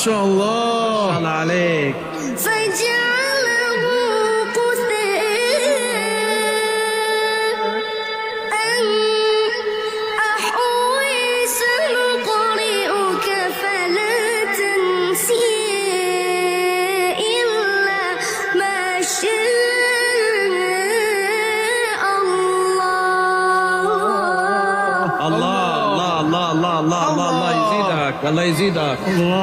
شاء الله. الله عليك. فجعله غثاء أحوي سنقرئك فلا تنسي إلا ما شاء الله. الله الله الله الله الله يزيدك، الله يزيدك. الله.